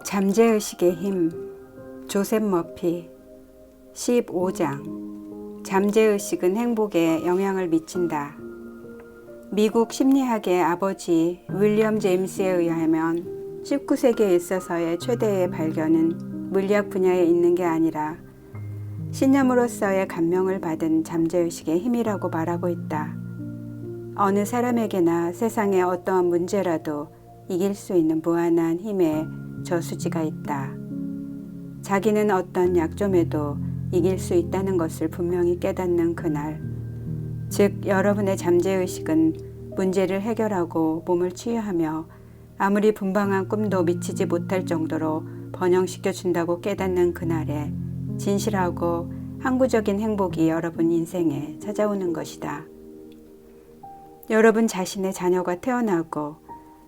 잠재의식의 힘, 조셉 머피 15장 잠재의식은 행복에 영향을 미친다. 미국 심리학의 아버지 윌리엄 제임스에 의하면 19세기에 있어서의 최대의 발견은 물리학 분야에 있는 게 아니라 신념으로서의 감명을 받은 잠재의식의 힘이라고 말하고 있다. 어느 사람에게나 세상의 어떠한 문제라도 이길 수 있는 무한한 힘의 저수지가 있다. 자기는 어떤 약점에도 이길 수 있다는 것을 분명히 깨닫는 그날, 즉 여러분의 잠재의식은 문제를 해결하고 몸을 치유하며 아무리 분방한 꿈도 미치지 못할 정도로 번영시켜준다고 깨닫는 그날에 진실하고 항구적인 행복이 여러분 인생에 찾아오는 것이다. 여러분 자신의 자녀가 태어나고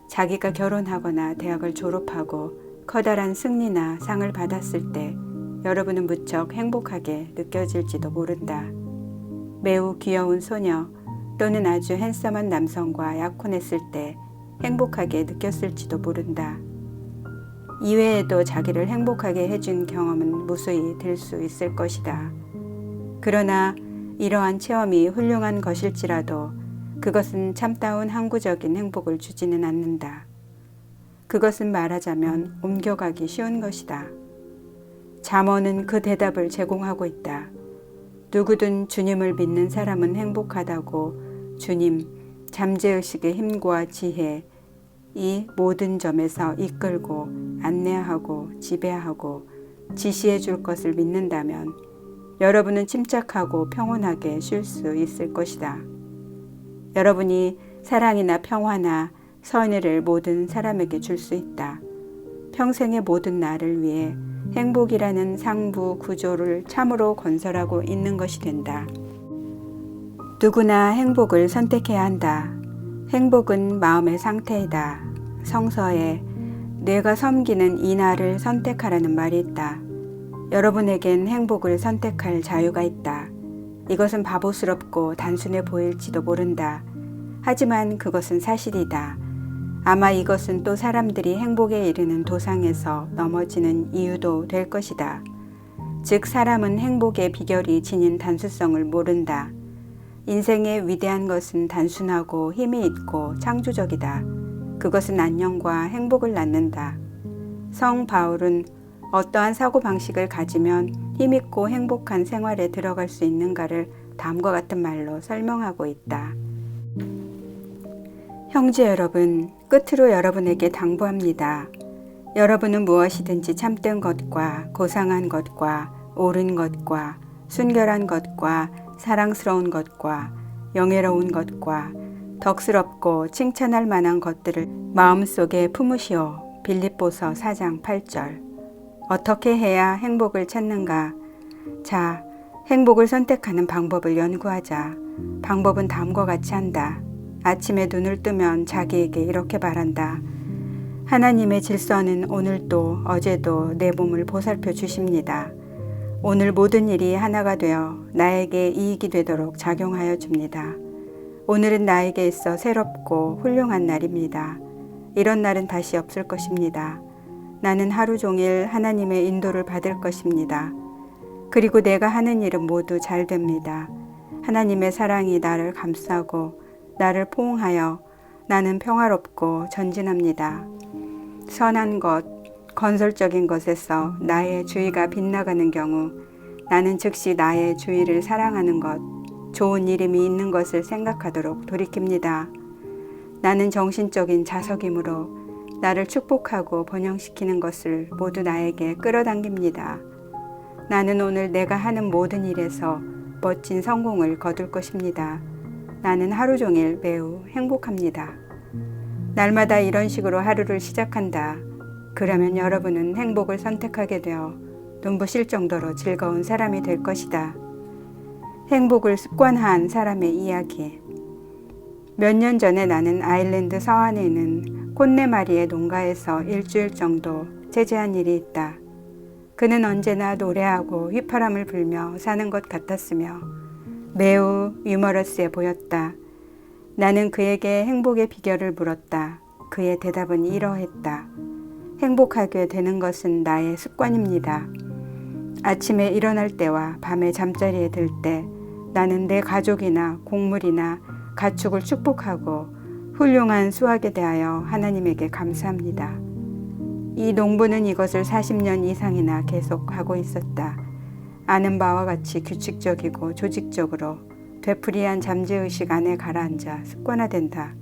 자기가 결혼하거나 대학을 졸업하고 커다란 승리나 상을 받았을 때 여러분은 무척 행복하게 느껴질지도 모른다. 매우 귀여운 소녀 또는 아주 핸섬한 남성과 약혼했을 때 행복하게 느꼈을지도 모른다. 이외에도 자기를 행복하게 해준 경험은 무수히 될 수 있을 것이다. 그러나 이러한 체험이 훌륭한 것일지라도 그것은 참다운 항구적인 행복을 주지는 않는다. 그것은 말하자면 옮겨가기 쉬운 것이다. 잠언은 그 대답을 제공하고 있다. 누구든 주님을 믿는 사람은 행복하다고 주님, 잠재의식의 힘과 지혜, 이 모든 점에서 이끌고 안내하고 지배하고 지시해 줄 것을 믿는다면 여러분은 침착하고 평온하게 쉴 수 있을 것이다. 여러분이 사랑이나 평화나 선의를 모든 사람에게 줄 수 있다. 평생의 모든 날을 위해 행복이라는 상부 구조를 참으로 건설하고 있는 것이 된다. 누구나 행복을 선택해야 한다. 행복은 마음의 상태이다. 성서에 뇌가 섬기는 이 날을 선택하라는 말이 있다. 여러분에겐 행복을 선택할 자유가 있다. 이것은 바보스럽고 단순해 보일지도 모른다. 하지만 그것은 사실이다. 아마 이것은 또 사람들이 행복에 이르는 도상에서 넘어지는 이유도 될 것이다. 즉 사람은 행복의 비결이 지닌 단수성을 모른다. 인생의 위대한 것은 단순하고 힘이 있고 창조적이다. 그것은 안녕과 행복을 낳는다. 성 바울은 어떠한 사고방식을 가지면 힘있고 행복한 생활에 들어갈 수 있는가를 다음과 같은 말로 설명하고 있다. 형제 여러분, 끝으로 여러분에게 당부합니다. 여러분은 무엇이든지 참된 것과 고상한 것과 옳은 것과 순결한 것과 사랑스러운 것과 영예로운 것과 덕스럽고 칭찬할 만한 것들을 마음속에 품으시오. 빌립보서 4장 8절. 어떻게 해야 행복을 찾는가? 자, 행복을 선택하는 방법을 연구하자. 방법은 다음과 같이 한다. 아침에 눈을 뜨면 자기에게 이렇게 말한다. 하나님의 질서는 오늘도 어제도 내 몸을 보살펴 주십니다. 오늘 모든 일이 하나가 되어 나에게 이익이 되도록 작용하여 줍니다. 오늘은 나에게 있어 새롭고 훌륭한 날입니다. 이런 날은 다시 없을 것입니다. 나는 하루 종일 하나님의 인도를 받을 것입니다. 그리고 내가 하는 일은 모두 잘 됩니다. 하나님의 사랑이 나를 감싸고 나를 포옹하여 나는 평화롭고 전진합니다. 선한 것, 건설적인 것에서 나의 주의가 빗나가는 경우 나는 즉시 나의 주의를 사랑하는 것, 좋은 이름이 있는 것을 생각하도록 돌이킵니다. 나는 정신적인 자석이므로 나를 축복하고 번영시키는 것을 모두 나에게 끌어당깁니다. 나는 오늘 내가 하는 모든 일에서 멋진 성공을 거둘 것입니다. 나는 하루 종일 매우 행복합니다. 날마다 이런 식으로 하루를 시작한다. 그러면 여러분은 행복을 선택하게 되어 눈부실 정도로 즐거운 사람이 될 것이다. 행복을 습관화한 사람의 이야기. 몇 년 전에 나는 아일랜드 서안에 있는 콘네마리의 농가에서 일주일 정도 체재한 일이 있다. 그는 언제나 노래하고 휘파람을 불며 사는 것 같았으며 매우 유머러스해 보였다. 나는 그에게 행복의 비결을 물었다. 그의 대답은 이러했다. 행복하게 되는 것은 나의 습관입니다. 아침에 일어날 때와 밤에 잠자리에 들 때 나는 내 가족이나 곡물이나 가축을 축복하고 훌륭한 수확에 대하여 하나님에게 감사합니다. 이 농부는 이것을 40년 이상이나 계속하고 있었다. 아는 바와 같이 규칙적이고 조직적으로 되풀이한 잠재의식 안에 가라앉아 습관화된다.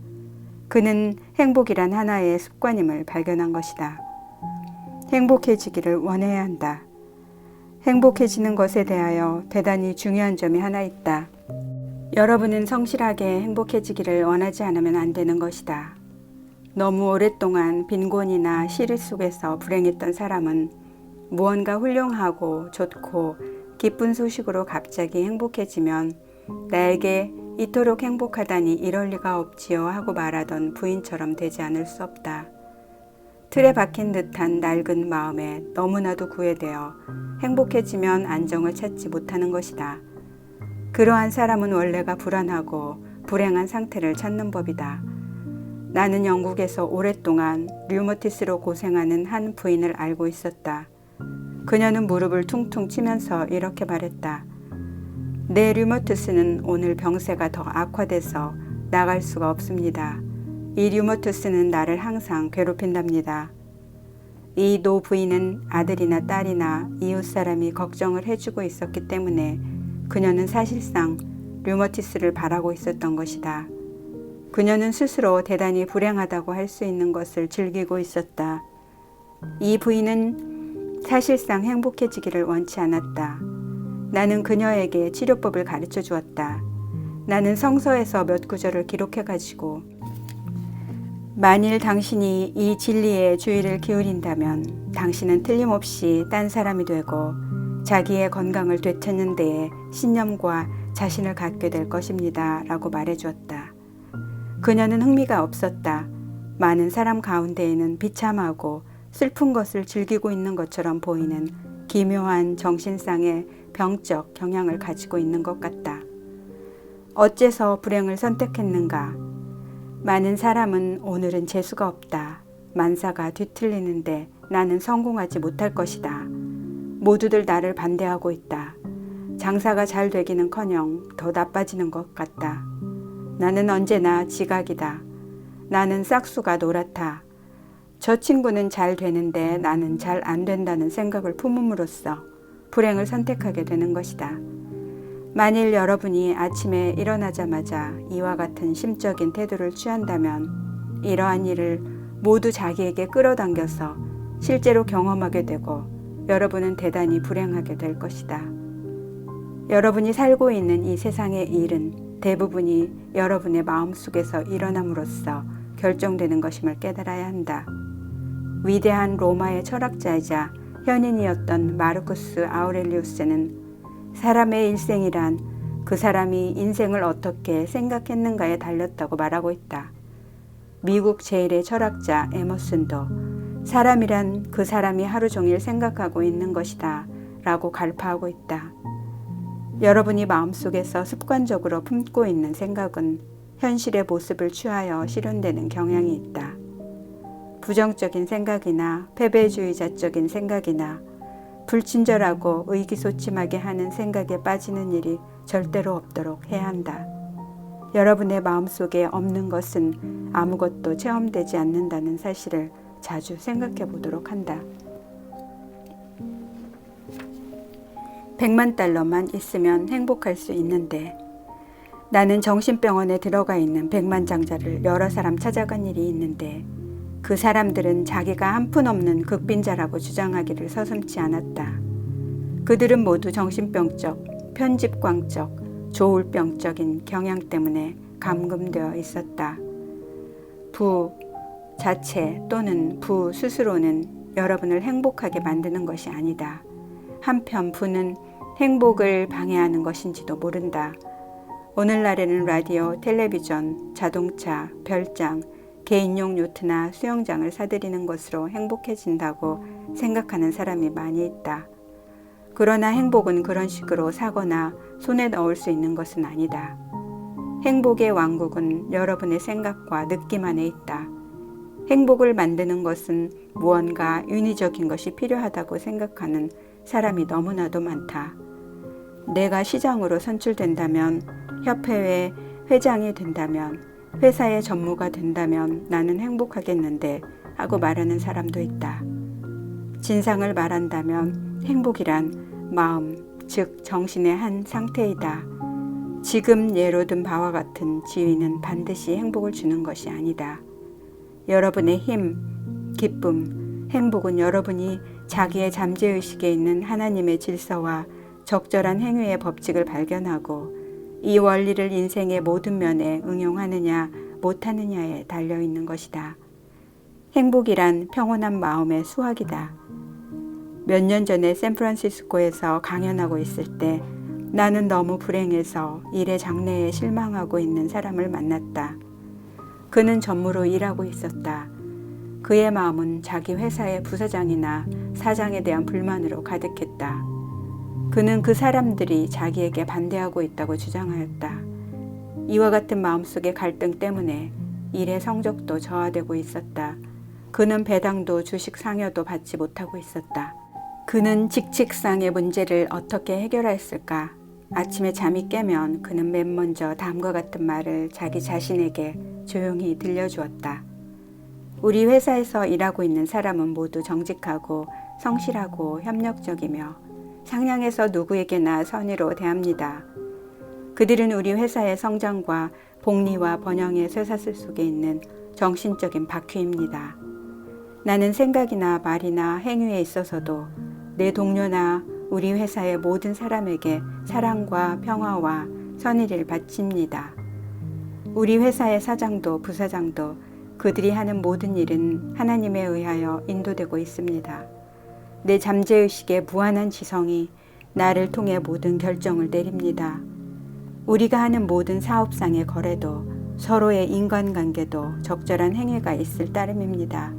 그는 행복이란 하나의 습관임을 발견한 것이다. 행복해지기를 원해야 한다. 행복해지는 것에 대하여 대단히 중요한 점이 하나 있다. 여러분은 성실하게 행복해지기를 원하지 않으면 안 되는 것이다. 너무 오랫동안 빈곤이나 시리 속에서 불행했던 사람은 무언가 훌륭하고 좋고 기쁜 소식으로 갑자기 행복해지면 나에게 이토록 행복하다니 이럴 리가 없지요 하고 말하던 부인처럼 되지 않을 수 없다. 틀에 박힌 듯한 낡은 마음에 너무나도 구애되어 행복해지면 안정을 찾지 못하는 것이다. 그러한 사람은 원래가 불안하고 불행한 상태를 찾는 법이다. 나는 영국에서 오랫동안 류머티스로 고생하는 한 부인을 알고 있었다. 그녀는 무릎을 퉁퉁 치면서 이렇게 말했다. 내 류머티스는 오늘 병세가 더 악화돼서 나갈 수가 없습니다. 이 류머티스는 나를 항상 괴롭힌답니다. 이 노 부인은 아들이나 딸이나 이웃 사람이 걱정을 해주고 있었기 때문에 그녀는 사실상 류머티스를 바라고 있었던 것이다. 그녀는 스스로 대단히 불행하다고 할 수 있는 것을 즐기고 있었다. 이 부인은 사실상 행복해지기를 원치 않았다. 나는 그녀에게 치료법을 가르쳐 주었다. 나는 성서에서 몇 구절을 기록해가지고 만일 당신이 이 진리에 주의를 기울인다면 당신은 틀림없이 딴 사람이 되고 자기의 건강을 되찾는 데에 신념과 자신을 갖게 될 것입니다. 라고 말해주었다. 그녀는 흥미가 없었다. 많은 사람 가운데에는 비참하고 슬픈 것을 즐기고 있는 것처럼 보이는 기묘한 정신상의 병적 경향을 가지고 있는 것 같다. 어째서 불행을 선택했는가? 많은 사람은 오늘은 재수가 없다. 만사가 뒤틀리는데 나는 성공하지 못할 것이다. 모두들 나를 반대하고 있다. 장사가 잘 되기는커녕 더 나빠지는 것 같다. 나는 언제나 지각이다. 나는 싹수가 노랗다. 저 친구는 잘 되는데 나는 잘 안 된다는 생각을 품음으로써 불행을 선택하게 되는 것이다. 만일 여러분이 아침에 일어나자마자 이와 같은 심적인 태도를 취한다면 이러한 일을 모두 자기에게 끌어당겨서 실제로 경험하게 되고 여러분은 대단히 불행하게 될 것이다. 여러분이 살고 있는 이 세상의 일은 대부분이 여러분의 마음속에서 일어남으로써 결정되는 것임을 깨달아야 한다. 위대한 로마의 철학자이자 현인이었던 마르쿠스 아우렐리우스는 사람의 일생이란 그 사람이 인생을 어떻게 생각했는가에 달렸다고 말하고 있다. 미국 제1의 철학자 에머슨도 사람이란 그 사람이 하루 종일 생각하고 있는 것이다 라고 갈파하고 있다. 여러분이 마음속에서 습관적으로 품고 있는 생각은 현실의 모습을 취하여 실현되는 경향이 있다. 부정적인 생각이나 패배주의자적인 생각이나 불친절하고 의기소침하게 하는 생각에 빠지는 일이 절대로 없도록 해야 한다. 여러분의 마음속에 없는 것은 아무것도 체험되지 않는다는 사실을 자주 생각해 보도록 한다. 100만 달러만 있으면 행복할 수 있는데 나는 정신병원에 들어가 있는 백만장자를 여러 사람 찾아간 일이 있는데 그 사람들은 자기가 한 푼 없는 극빈자라고 주장하기를 서슴지 않았다. 그들은 모두 정신병적, 편집광적, 조울병적인 경향 때문에 감금되어 있었다. 부 자체 또는 부 스스로는 여러분을 행복하게 만드는 것이 아니다. 한편 부는 행복을 방해하는 것인지도 모른다. 오늘날에는 라디오, 텔레비전, 자동차, 별장, 개인용 요트나 수영장을 사들이는 것으로 행복해진다고 생각하는 사람이 많이 있다. 그러나 행복은 그런 식으로 사거나 손에 넣을 수 있는 것은 아니다. 행복의 왕국은 여러분의 생각과 느낌 안에 있다. 행복을 만드는 것은 무언가 윤리적인 것이 필요하다고 생각하는 사람이 너무나도 많다. 내가 시장으로 선출된다면, 협회의 회장이 된다면, 회사의 전무가 된다면 나는 행복하겠는데 하고 말하는 사람도 있다. 진상을 말한다면 행복이란 마음, 즉 정신의 한 상태이다. 지금 예로 든 바와 같은 지위는 반드시 행복을 주는 것이 아니다. 여러분의 힘, 기쁨, 행복은 여러분이 자기의 잠재의식에 있는 하나님의 질서와 적절한 행위의 법칙을 발견하고 이 원리를 인생의 모든 면에 응용하느냐 못하느냐에 달려있는 것이다. 행복이란 평온한 마음의 수확이다. 몇 년 전에 샌프란시스코에서 강연하고 있을 때 나는 너무 불행해서 일의 장래에 실망하고 있는 사람을 만났다. 그는 전무로 일하고 있었다. 그의 마음은 자기 회사의 부사장이나 사장에 대한 불만으로 가득했다. 그는 그 사람들이 자기에게 반대하고 있다고 주장하였다. 이와 같은 마음속의 갈등 때문에 일의 성적도 저하되고 있었다. 그는 배당도 주식 상여도 받지 못하고 있었다. 그는 직책상의 문제를 어떻게 해결했을까? 아침에 잠이 깨면 그는 맨 먼저 다음과 같은 말을 자기 자신에게 조용히 들려주었다. 우리 회사에서 일하고 있는 사람은 모두 정직하고 성실하고 협력적이며 상냥해서 누구에게나 선의로 대합니다. 그들은 우리 회사의 성장과 복리와 번영의 쇠사슬 속에 있는 정신적인 바퀴입니다. 나는 생각이나 말이나 행위에 있어서도 내 동료나 우리 회사의 모든 사람에게 사랑과 평화와 선의를 바칩니다. 우리 회사의 사장도 부사장도 그들이 하는 모든 일은 하나님에 의하여 인도되고 있습니다. 내 잠재의식의 무한한 지성이 나를 통해 모든 결정을 내립니다. 우리가 하는 모든 사업상의 거래도 서로의 인간관계도 적절한 행위가 있을 따름입니다.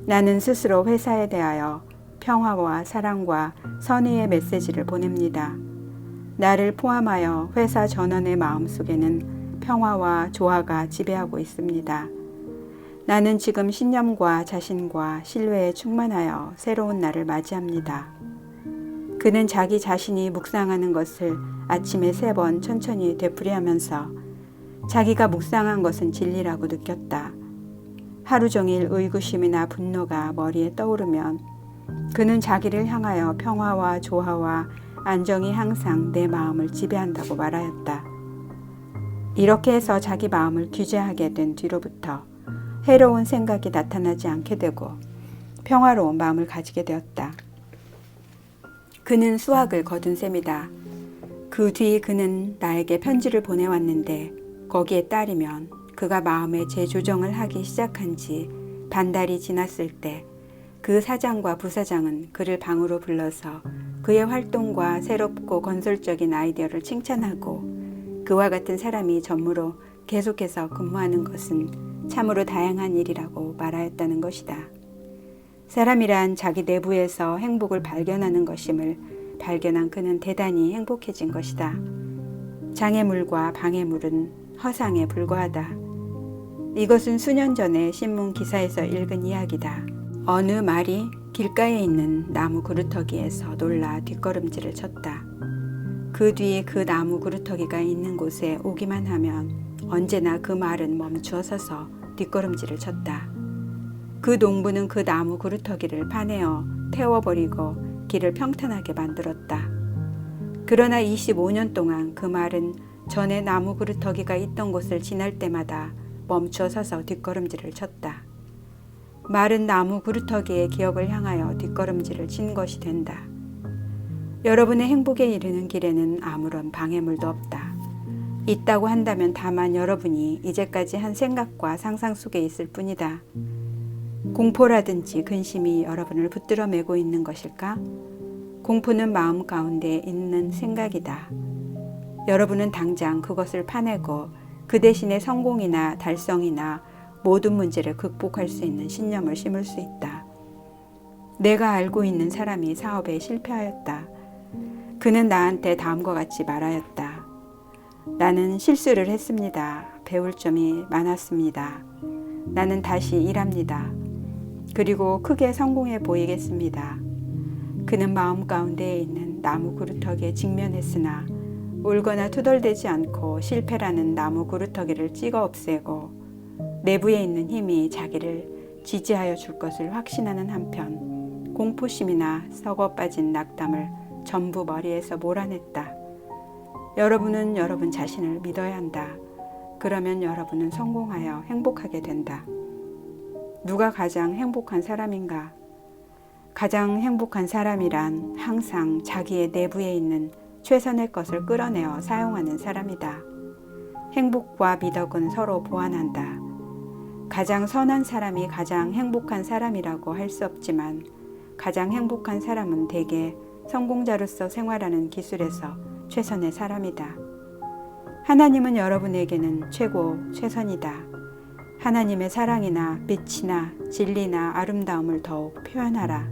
나는 스스로 회사에 대하여 평화와 사랑과 선의의 메시지를 보냅니다. 나를 포함하여 회사 전원의 마음속에는 평화와 조화가 지배하고 있습니다. 나는 지금 신념과 자신과 신뢰에 충만하여 새로운 날을 맞이합니다. 그는 자기 자신이 묵상하는 것을 아침에 3번 천천히 되풀이하면서 자기가 묵상한 것은 진리라고 느꼈다. 하루 종일 의구심이나 분노가 머리에 떠오르면 그는 자기를 향하여 평화와 조화와 안정이 항상 내 마음을 지배한다고 말하였다. 이렇게 해서 자기 마음을 규제하게 된 뒤로부터 해로운 생각이 나타나지 않게 되고 평화로운 마음을 가지게 되었다. 그는 수확을 거둔 셈이다. 그 뒤 그는 나에게 편지를 보내왔는데 거기에 따르면 그가 마음의 재조정을 하기 시작한 지 반달이 지났을 때 그 사장과 부사장은 그를 방으로 불러서 그의 활동과 새롭고 건설적인 아이디어를 칭찬하고 그와 같은 사람이 전무로 계속해서 근무하는 것은 참으로 다양한 일이라고 말하였다는 것이다. 사람이란 자기 내부에서 행복을 발견하는 것임을 발견한 그는 대단히 행복해진 것이다. 장애물과 방해물은 허상에 불과하다. 이것은 수년 전에 신문 기사에서 읽은 이야기다. 어느 말이 길가에 있는 나무 그루터기에서 놀라 뒷걸음질을 쳤다. 그 뒤에 그 나무 그루터기가 있는 곳에 오기만 하면 언제나 그 말은 멈추어 서서 뒷걸음질을 쳤다. 그 농부는 그 나무 그루터기를 파내어 태워버리고 길을 평탄하게 만들었다. 그러나 25년 동안 그 말은 전에 나무 그루터기가 있던 곳을 지날 때마다 멈추어 서서 뒷걸음질을 쳤다. 말은 나무 그루터기의 기억을 향하여 뒷걸음질을 친 것이 된다. 여러분의 행복에 이르는 길에는 아무런 방해물도 없다. 있다고 한다면 다만 여러분이 이제까지 한 생각과 상상 속에 있을 뿐이다. 공포라든지 근심이 여러분을 붙들어 매고 있는 것일까? 공포는 마음 가운데 있는 생각이다. 여러분은 당장 그것을 파내고 그 대신에 성공이나 달성이나 모든 문제를 극복할 수 있는 신념을 심을 수 있다. 내가 알고 있는 사람이 사업에 실패하였다. 그는 나한테 다음과 같이 말하였다. 나는 실수를 했습니다. 배울 점이 많았습니다. 나는 다시 일합니다. 그리고 크게 성공해 보이겠습니다. 그는 마음 가운데에 있는 나무 그루터기에 직면했으나 울거나 투덜대지 않고 실패라는 나무 그루터기를 찍어 없애고 내부에 있는 힘이 자기를 지지하여 줄 것을 확신하는 한편 공포심이나 썩어 빠진 낙담을 전부 머리에서 몰아냈다. 여러분은 여러분 자신을 믿어야 한다. 그러면 여러분은 성공하여 행복하게 된다. 누가 가장 행복한 사람인가? 가장 행복한 사람이란 항상 자기의 내부에 있는 최선의 것을 끌어내어 사용하는 사람이다. 행복과 미덕은 서로 보완한다. 가장 선한 사람이 가장 행복한 사람이라고 할 수 없지만 가장 행복한 사람은 대개 성공자로서 생활하는 기술에서 최선의 사람이다. 하나님은 여러분에게는 최고 최선이다. 하나님의 사랑이나 빛이나 진리나 아름다움을 더욱 표현하라.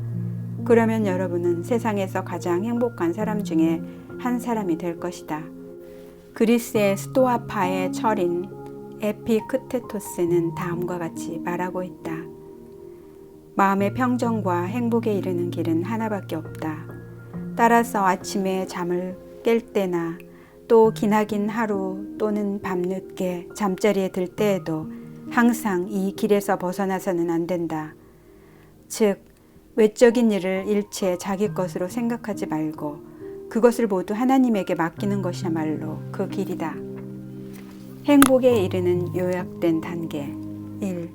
그러면 여러분은 세상에서 가장 행복한 사람 중에 한 사람이 될 것이다. 그리스의 스토아파의 철인 에피크테토스는 다음과 같이 말하고 있다. 마음의 평정과 행복에 이르는 길은 하나밖에 없다. 따라서 아침에 잠을 깰 때나 또 기나긴 하루 또는 밤늦게 잠자리에 들 때에도 항상 이 길에서 벗어나서는 안 된다. 즉, 외적인 일을 일체 자기 것으로 생각하지 말고 그것을 모두 하나님에게 맡기는 것이야말로 그 길이다. 행복에 이르는 요약된 단계 1.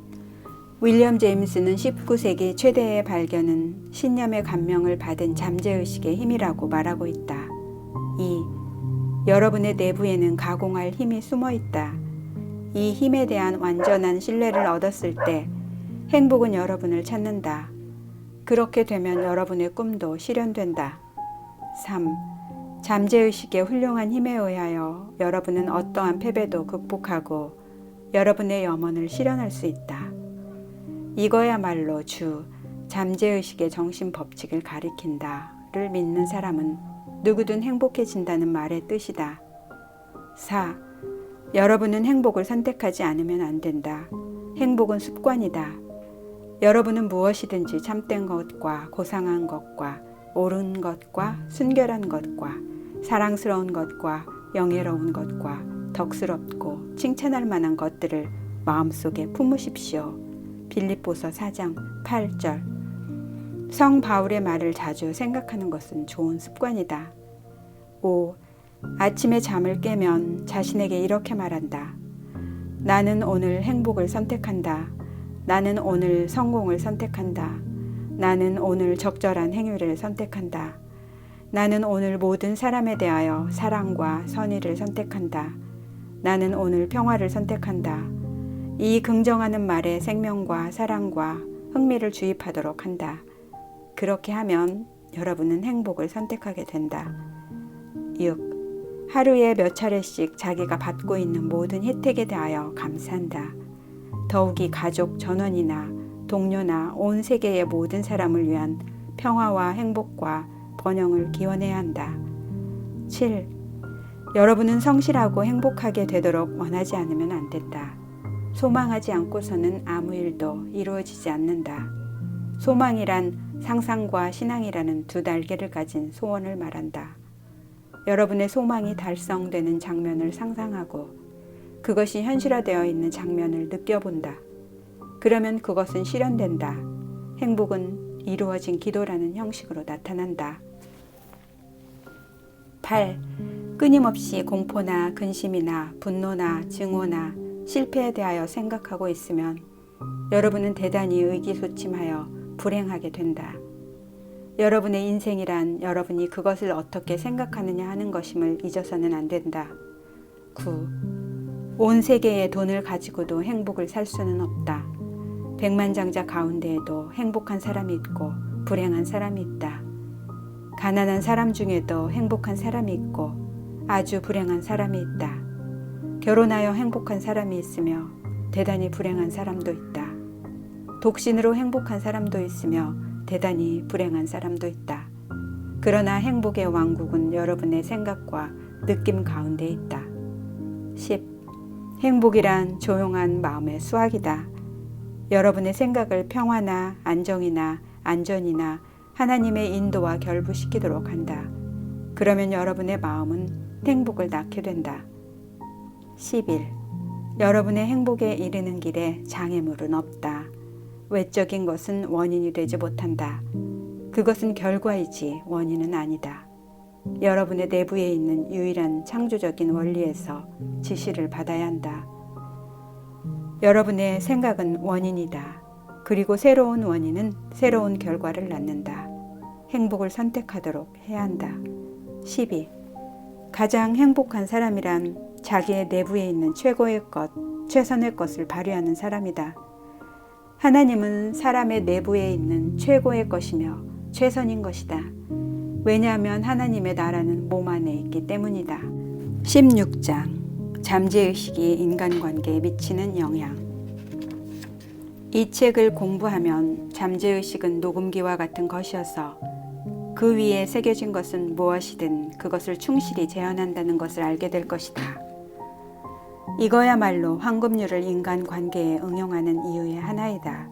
윌리엄 제임스는 19세기 최대의 발견은 신념의 감명을 받은 잠재의식의 힘이라고 말하고 있다. 2. 여러분의 내부에는 가공할 힘이 숨어 있다. 이 힘에 대한 완전한 신뢰를 얻었을 때 행복은 여러분을 찾는다. 그렇게 되면 여러분의 꿈도 실현된다. 3. 잠재의식의 훌륭한 힘에 의하여 여러분은 어떠한 패배도 극복하고 여러분의 염원을 실현할 수 있다. 이거야말로 주 잠재의식의 정신 법칙을 가리킨다를 믿는 사람은 누구든 행복해진다는 말의 뜻이다. 4. 여러분은 행복을 선택하지 않으면 안 된다. 행복은 습관이다. 여러분은 무엇이든지 참된 것과 고상한 것과 옳은 것과 순결한 것과 사랑스러운 것과 영예로운 것과 덕스럽고 칭찬할 만한 것들을 마음속에 품으십시오. 빌립보서 4장 8절. 성 바울의 말을 자주 생각하는 것은 좋은 습관이다. 5. 아침에 잠을 깨면 자신에게 이렇게 말한다. 나는 오늘 행복을 선택한다. 나는 오늘 성공을 선택한다. 나는 오늘 적절한 행위를 선택한다. 나는 오늘 모든 사람에 대하여 사랑과 선의를 선택한다. 나는 오늘 평화를 선택한다. 이 긍정하는 말에 생명과 사랑과 흥미를 주입하도록 한다. 그렇게 하면 여러분은 행복을 선택하게 된다. 6. 하루에 몇 차례씩 자기가 받고 있는 모든 혜택에 대하여 감사한다. 더욱이 가족 전원이나 동료나 온 세계의 모든 사람을 위한 평화와 행복과 번영을 기원해야 한다. 7. 여러분은 성실하고 행복하게 되도록 원하지 않으면 안 된다. 소망하지 않고서는 아무 일도 이루어지지 않는다. 소망이란 상상과 신앙이라는 두 날개를 가진 소원을 말한다. 여러분의 소망이 달성되는 장면을 상상하고 그것이 현실화되어 있는 장면을 느껴본다. 그러면 그것은 실현된다. 행복은 이루어진 기도라는 형식으로 나타난다. 8. 끊임없이 공포나 근심이나 분노나 증오나 실패에 대하여 생각하고 있으면 여러분은 대단히 의기소침하여 불행하게 된다. 여러분의 인생이란 여러분이 그것을 어떻게 생각하느냐 하는 것임을 잊어서는 안 된다. 9. 온 세계의 돈을 가지고도 행복을 살 수는 없다. 백만장자 가운데에도 행복한 사람이 있고 불행한 사람이 있다. 가난한 사람 중에도 행복한 사람이 있고 아주 불행한 사람이 있다. 결혼하여 행복한 사람이 있으며 대단히 불행한 사람도 있다. 독신으로 행복한 사람도 있으며 대단히 불행한 사람도 있다. 그러나 행복의 왕국은 여러분의 생각과 느낌 가운데 있다. 10. 행복이란 조용한 마음의 수확이다. 여러분의 생각을 평화나 안정이나 안전이나 하나님의 인도와 결부시키도록 한다. 그러면 여러분의 마음은 행복을 낳게 된다. 11. 여러분의 행복에 이르는 길에 장애물은 없다. 외적인 것은 원인이 되지 못한다. 그것은 결과이지 원인은 아니다. 여러분의 내부에 있는 유일한 창조적인 원리에서 지시를 받아야 한다. 여러분의 생각은 원인이다. 그리고 새로운 원인은 새로운 결과를 낳는다. 행복을 선택하도록 해야 한다. 12. 가장 행복한 사람이란 자기의 내부에 있는 최고의 것, 최선의 것을 발휘하는 사람이다. 하나님은 사람의 내부에 있는 최고의 것이며 최선인 것이다. 왜냐하면 하나님의 나라는 몸 안에 있기 때문이다. 16장 잠재의식이 인간관계에 미치는 영향. 이 책을 공부하면 잠재의식은 녹음기와 같은 것이어서 그 위에 새겨진 것은 무엇이든 그것을 충실히 재현한다는 것을 알게 될 것이다. 이거야말로 황금률을 인간관계에 응용하는 이유의 하나이다.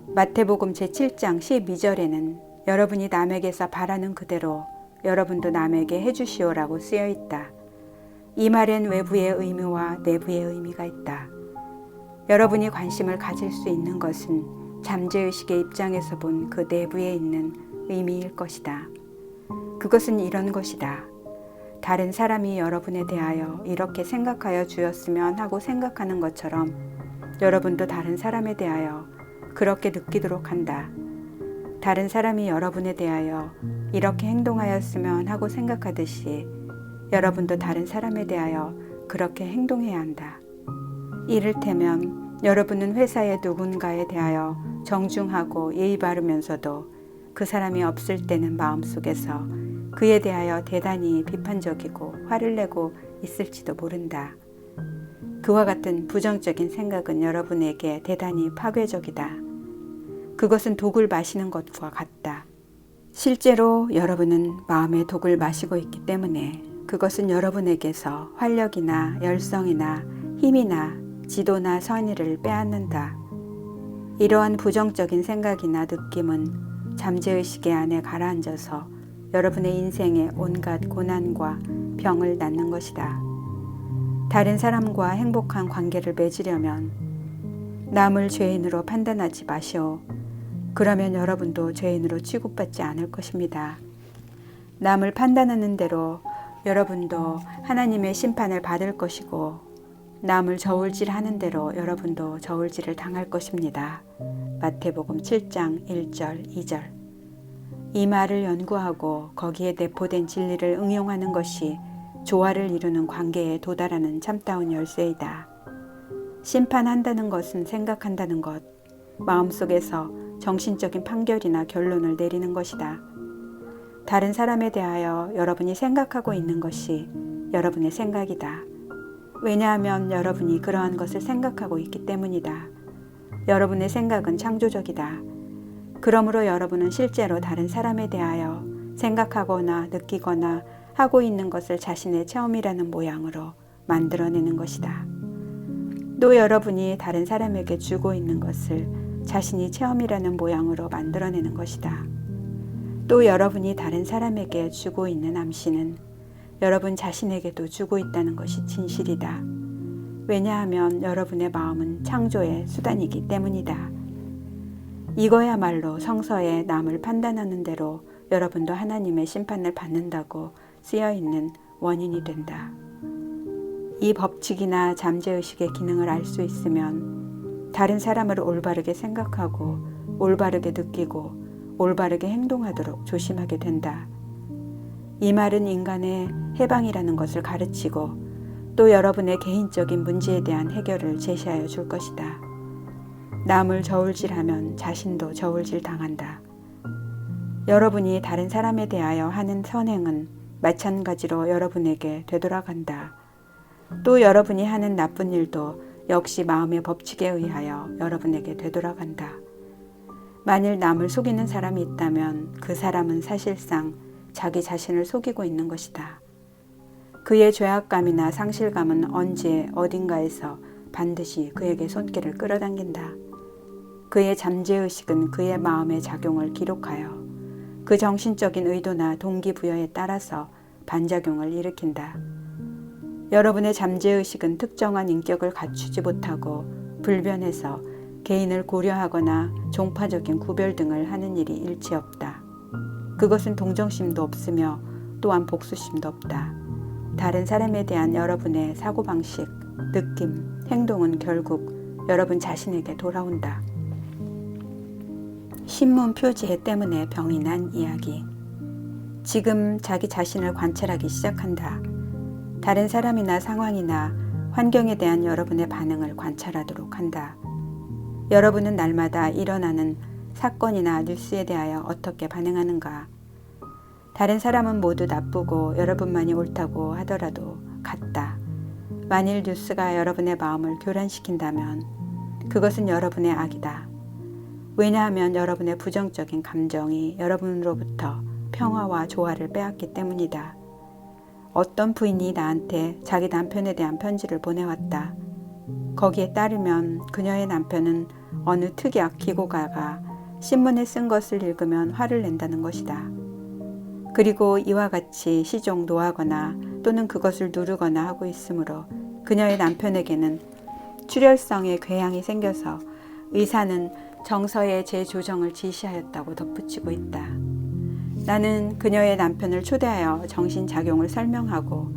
마태복음 제7장 12절에는 여러분이 남에게서 바라는 그대로 여러분도 남에게 해주시오라고 쓰여 있다. 이 말엔 외부의 의미와 내부의 의미가 있다. 여러분이 관심을 가질 수 있는 것은 잠재의식의 입장에서 본 그 내부에 있는 의미일 것이다. 그것은 이런 것이다. 다른 사람이 여러분에 대하여 이렇게 생각하여 주었으면 하고 생각하는 것처럼 여러분도 다른 사람에 대하여 그렇게 느끼도록 한다. 다른 사람이 여러분에 대하여 이렇게 행동하였으면 하고 생각하듯이 여러분도 다른 사람에 대하여 그렇게 행동해야 한다. 이를테면 여러분은 회사의 누군가에 대하여 정중하고 예의 바르면서도 그 사람이 없을 때는 마음속에서 그에 대하여 대단히 비판적이고 화를 내고 있을지도 모른다. 그와 같은 부정적인 생각은 여러분에게 대단히 파괴적이다. 그것은 독을 마시는 것과 같다. 실제로 여러분은 마음의 독을 마시고 있기 때문에 그것은 여러분에게서 활력이나 열성이나 힘이나 지도나 선의를 빼앗는다. 이러한 부정적인 생각이나 느낌은 잠재의식의 안에 가라앉아서 여러분의 인생에 온갖 고난과 병을 낳는 것이다. 다른 사람과 행복한 관계를 맺으려면 남을 죄인으로 판단하지 마시오. 그러면 여러분도 죄인으로 취급받지 않을 것입니다. 남을 판단하는 대로 여러분도 하나님의 심판을 받을 것이고 남을 저울질하는 대로 여러분도 저울질을 당할 것입니다. 마태복음 7장 1절 2절. 이 말을 연구하고 거기에 내포된 진리를 응용하는 것이 조화를 이루는 관계에 도달하는 참다운 열쇠이다. 심판한다는 것은 생각한다는 것, 마음속에서 정신적인 판결이나 결론을 내리는 것이다. 다른 사람에 대하여 여러분이 생각하고 있는 것이 여러분의 생각이다. 왜냐하면 여러분이 그러한 것을 생각하고 있기 때문이다. 여러분의 생각은 창조적이다. 그러므로 여러분은 실제로 다른 사람에 대하여 생각하거나 느끼거나 하고 있는 것을 자신의 체험이라는 모양으로 만들어내는 것이다. 또 여러분이 다른 사람에게 주고 있는 것을 자신이 체험이라는 모양으로 만들어내는 것이다. 또 여러분이 다른 사람에게 주고 있는 암시는 여러분 자신에게도 주고 있다는 것이 진실이다. 왜냐하면 여러분의 마음은 창조의 수단이기 때문이다. 이거야말로 성서에 남을 판단하는 대로 여러분도 하나님의 심판을 받는다고 쓰여 있는 원인이 된다. 이 법칙이나 잠재의식의 기능을 알 수 있으면 다른 사람을 올바르게 생각하고 올바르게 느끼고 올바르게 행동하도록 조심하게 된다. 이 말은 인간의 해방이라는 것을 가르치고 또 여러분의 개인적인 문제에 대한 해결을 제시하여 줄 것이다. 남을 저울질하면 자신도 저울질 당한다. 여러분이 다른 사람에 대하여 하는 선행은 마찬가지로 여러분에게 되돌아간다. 또 여러분이 하는 나쁜 일도 역시 마음의 법칙에 의하여 여러분에게 되돌아간다. 만일 남을 속이는 사람이 있다면 그 사람은 사실상 자기 자신을 속이고 있는 것이다. 그의 죄악감이나 상실감은 언제 어딘가에서 반드시 그에게 손길을 끌어당긴다. 그의 잠재의식은 그의 마음의 작용을 기록하여 그 정신적인 의도나 동기부여에 따라서 반작용을 일으킨다. 여러분의 잠재의식은 특정한 인격을 갖추지 못하고 불변해서 개인을 고려하거나 종파적인 구별 등을 하는 일이 일체 없다. 그것은 동정심도 없으며 또한 복수심도 없다. 다른 사람에 대한 여러분의 사고방식, 느낌, 행동은 결국 여러분 자신에게 돌아온다. 신문 표지에 때문에 병이 난 이야기. 지금 자기 자신을 관찰하기 시작한다. 다른 사람이나 상황이나 환경에 대한 여러분의 반응을 관찰하도록 한다. 여러분은 날마다 일어나는 사건이나 뉴스에 대하여 어떻게 반응하는가? 다른 사람은 모두 나쁘고 여러분만이 옳다고 하더라도 같다. 만일 뉴스가 여러분의 마음을 교란시킨다면 그것은 여러분의 악이다. 왜냐하면 여러분의 부정적인 감정이 여러분으로부터 평화와 조화를 빼앗기 때문이다. 어떤 부인이 나한테 자기 남편에 대한 편지를 보내왔다. 거기에 따르면 그녀의 남편은 어느 특이학 기고가가 신문에 쓴 것을 읽으면 화를 낸다는 것이다. 그리고 이와 같이 시종 노하거나 또는 그것을 누르거나 하고 있으므로 그녀의 남편에게는 출혈성의 궤양이 생겨서 의사는 정서의 재조정을 지시하였다고 덧붙이고 있다. 나는 그녀의 남편을 초대하여 정신작용을 설명하고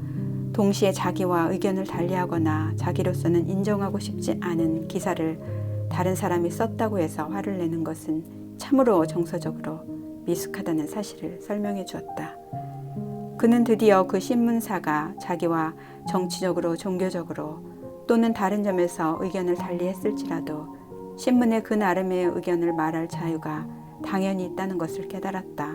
동시에 자기와 의견을 달리하거나 자기로서는 인정하고 싶지 않은 기사를 다른 사람이 썼다고 해서 화를 내는 것은 참으로 정서적으로 미숙하다는 사실을 설명해 주었다. 그는 드디어 그 신문사가 자기와 정치적으로, 종교적으로 또는 다른 점에서 의견을 달리했을지라도 신문에 그 나름의 의견을 말할 자유가 당연히 있다는 것을 깨달았다.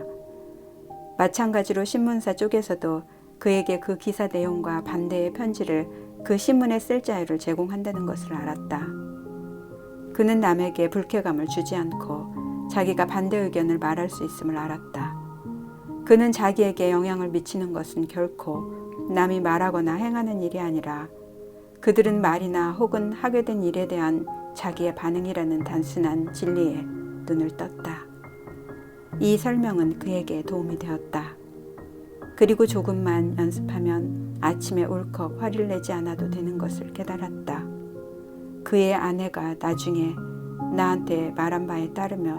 마찬가지로 신문사 쪽에서도 그에게 그 기사 내용과 반대의 편지를 그 신문에 쓸 자유를 제공한다는 것을 알았다. 그는 남에게 불쾌감을 주지 않고 자기가 반대 의견을 말할 수 있음을 알았다. 그는 자기에게 영향을 미치는 것은 결코 남이 말하거나 행하는 일이 아니라 그들은 말이나 혹은 하게 된 일에 대한 자기의 반응이라는 단순한 진리에 눈을 떴다. 이 설명은 그에게 도움이 되었다. 그리고 조금만 연습하면 아침에 울컥 화를 내지 않아도 되는 것을 깨달았다. 그의 아내가 나중에 나한테 말한 바에 따르면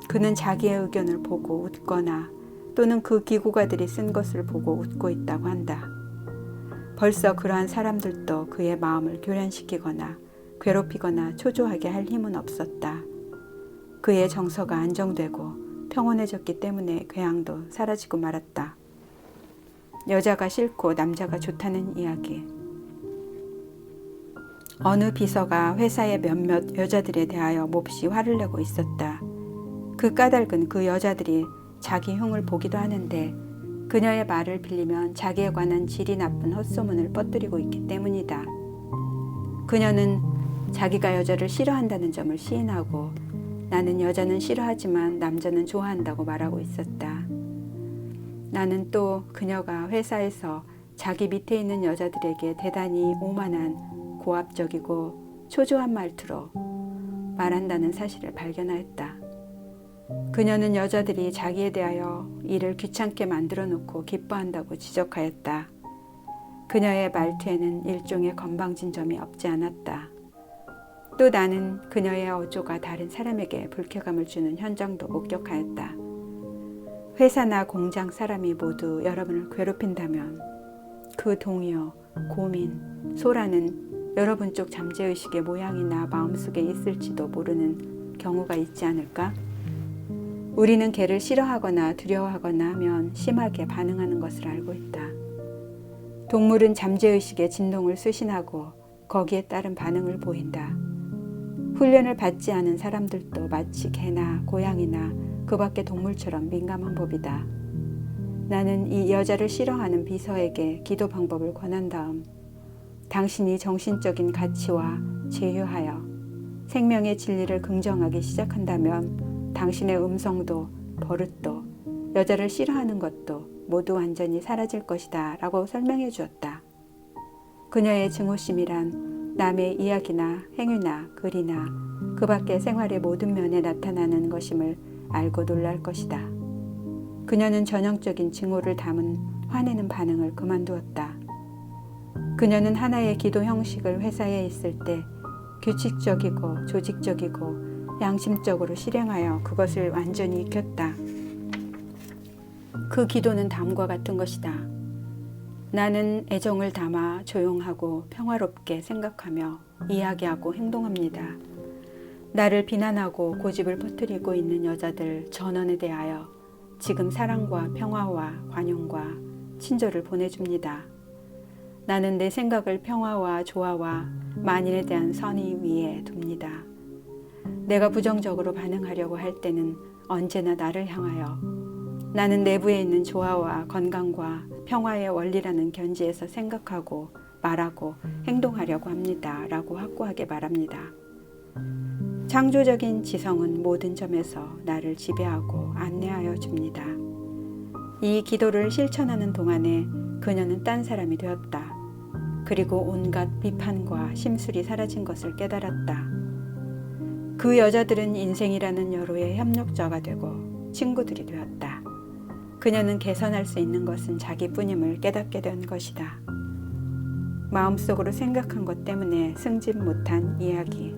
그는 자기의 의견을 보고 웃거나 또는 그 기고가들이 쓴 것을 보고 웃고 있다고 한다. 벌써 그러한 사람들도 그의 마음을 교란시키거나 괴롭히거나 초조하게 할 힘은 없었다. 그의 정서가 안정되고 평온해졌기 때문에 궤양도 사라지고 말았다. 여자가 싫고 남자가 좋다는 이야기. 어느 비서가 회사의 몇몇 여자들에 대하여 몹시 화를 내고 있었다. 그 까닭은 그 여자들이 자기 흉을 보기도 하는데 그녀의 말을 빌리면 자기에 관한 질이 나쁜 헛소문을 뻗뜨리고 있기 때문이다. 그녀는 자기가 여자를 싫어한다는 점을 시인하고 나는 여자는 싫어하지만 남자는 좋아한다고 말하고 있었다. 나는 또 그녀가 회사에서 자기 밑에 있는 여자들에게 대단히 오만한 고압적이고 초조한 말투로 말한다는 사실을 발견하였다. 그녀는 여자들이 자기에 대하여 일을 귀찮게 만들어 놓고 기뻐한다고 지적하였다. 그녀의 말투에는 일종의 건방진 점이 없지 않았다. 또 나는 그녀의 어조가 다른 사람에게 불쾌감을 주는 현장도 목격하였다. 회사나 공장 사람이 모두 여러분을 괴롭힌다면 그 동요, 고민, 소라는 여러분 쪽 잠재의식의 모양이나 마음속에 있을지도 모르는 경우가 있지 않을까? 우리는 개를 싫어하거나 두려워하거나 하면 심하게 반응하는 것을 알고 있다. 동물은 잠재의식의 진동을 수신하고 거기에 따른 반응을 보인다. 훈련을 받지 않은 사람들도 마치 개나 고양이나 그 밖의 동물처럼 민감한 법이다. 나는 이 여자를 싫어하는 비서에게 기도 방법을 권한 다음 당신이 정신적인 가치와 제휴하여 생명의 진리를 긍정하기 시작한다면 당신의 음성도 버릇도 여자를 싫어하는 것도 모두 완전히 사라질 것이다 라고 설명해 주었다. 그녀의 증오심이란 남의 이야기나 행위나 글이나 그 밖의 생활의 모든 면에 나타나는 것임을 알고 놀랄 것이다. 그녀는 전형적인 증오를 담은 화내는 반응을 그만두었다. 그녀는 하나의 기도 형식을 회사에 있을 때 규칙적이고 조직적이고 양심적으로 실행하여 그것을 완전히 익혔다. 그 기도는 다음과 같은 것이다. 나는 애정을 담아 조용하고 평화롭게 생각하며 이야기하고 행동합니다. 나를 비난하고 고집을 퍼뜨리고 있는 여자들 전원에 대하여 지금 사랑과 평화와 관용과 친절을 보내줍니다. 나는 내 생각을 평화와 조화와 만인에 대한 선의 위에 둡니다. 내가 부정적으로 반응하려고 할 때는 언제나 나를 향하여 나는 내부에 있는 조화와 건강과 평화의 원리라는 견지에서 생각하고 말하고 행동하려고 합니다. 라고 확고하게 말합니다. 창조적인 지성은 모든 점에서 나를 지배하고 안내하여 줍니다. 이 기도를 실천하는 동안에 그녀는 딴 사람이 되었다. 그리고 온갖 비판과 심술이 사라진 것을 깨달았다. 그 여자들은 인생이라는 여로의 협력자가 되고 친구들이 되었다. 그녀는 개선할 수 있는 것은 자기뿐임을 깨닫게 된 것이다. 마음속으로 생각한 것 때문에 승진 못한 이야기.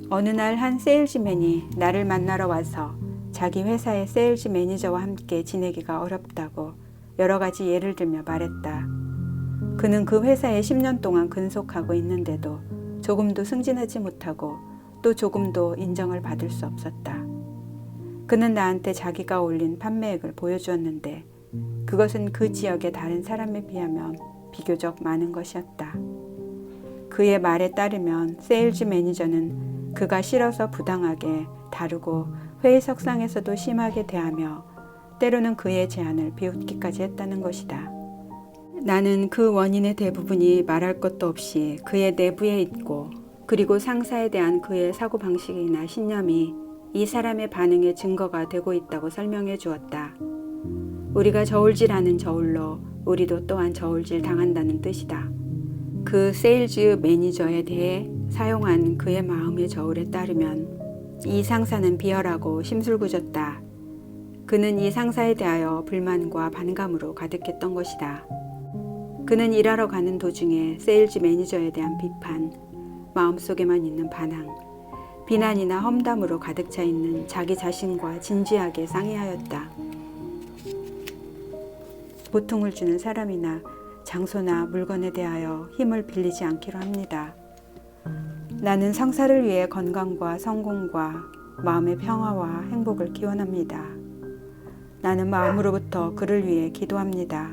어느 날 한 세일즈맨이 나를 만나러 와서 자기 회사의 세일즈 매니저와 함께 지내기가 어렵다고 여러 가지 예를 들며 말했다. 그는 그 회사에 10년 동안 근속하고 있는데도 조금도 승진하지 못하고 또 조금도 인정을 받을 수 없었다. 그는 나한테 자기가 올린 판매액을 보여주었는데 그것은 그 지역의 다른 사람에 비하면 비교적 많은 것이었다. 그의 말에 따르면 세일즈 매니저는 그가 싫어서 부당하게 다루고 회의석상에서도 심하게 대하며 때로는 그의 제안을 비웃기까지 했다는 것이다. 나는 그 원인의 대부분이 말할 것도 없이 그의 내부에 있고 그리고 상사에 대한 그의 사고방식이나 신념이 이 사람의 반응의 증거가 되고 있다고 설명해 주었다. 우리가 저울질하는 저울로 우리도 또한 저울질 당한다는 뜻이다. 그 세일즈 매니저에 대해 사용한 그의 마음의 저울에 따르면 이 상사는 비열하고 심술궂었다. 그는 이 상사에 대하여 불만과 반감으로 가득했던 것이다. 그는 일하러 가는 도중에 세일즈 매니저에 대한 비판, 마음속에만 있는 반항, 비난이나 험담으로 가득 차 있는 자기 자신과 진지하게 상의하였다. 고통을 주는 사람이나 장소나 물건에 대하여 힘을 빌리지 않기로 합니다. 나는 상사를 위해 건강과 성공과 마음의 평화와 행복을 기원합니다. 나는 마음으로부터 그를 위해 기도합니다.